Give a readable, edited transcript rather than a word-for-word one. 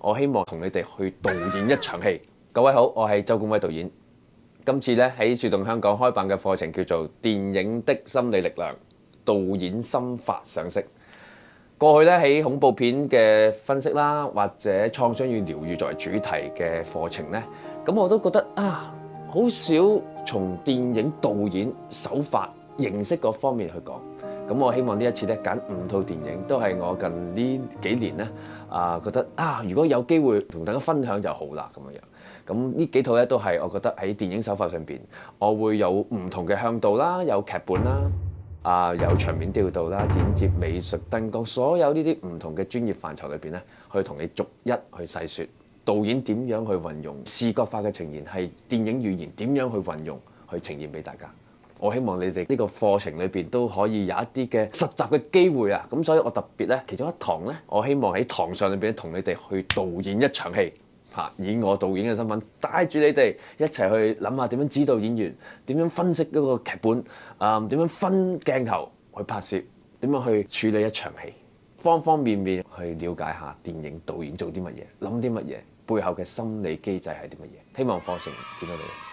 我希望同你哋去導演一場戲。各位好，我係周冠威導演。今次咧喺樹洞香港開辦嘅課程叫做《電影的心理力量》導演心法賞識。過去咧喺恐怖片嘅分析啦，或者創傷與療愈作為主題嘅課程咧，咁我都覺得好少從電影導演手法、形式嗰方面去講。咁我希望呢一次咧揀5套電影，都係我近呢幾年咧覺得如果有機會同大家分享就好啦咁樣。咁呢幾套咧都係我覺得喺電影手法上邊，我會有唔同嘅向度啦，有劇本啦，有場面調度啦、剪接、美術、燈光，所有呢啲唔同嘅專業範疇裏邊咧，去同你逐一去細説導演點樣去運用視覺化嘅呈現，係電影語言點樣去運用去呈現俾大家。我希望你哋呢個課程裏邊都可以有一啲嘅實習嘅機會啊！咁所以我特別咧，其中一堂咧，我希望喺堂上裏邊同你哋去導演一場戲，以我導演嘅身份帶住你哋一齊去諗下點樣指導演員，點樣分析嗰個劇本，點樣分鏡頭去拍攝，點樣去處理一場戲，方方面面去了解下電影導演做啲乜嘢，諗啲乜嘢，背後嘅心理機制係啲乜嘢。希望課程見到你。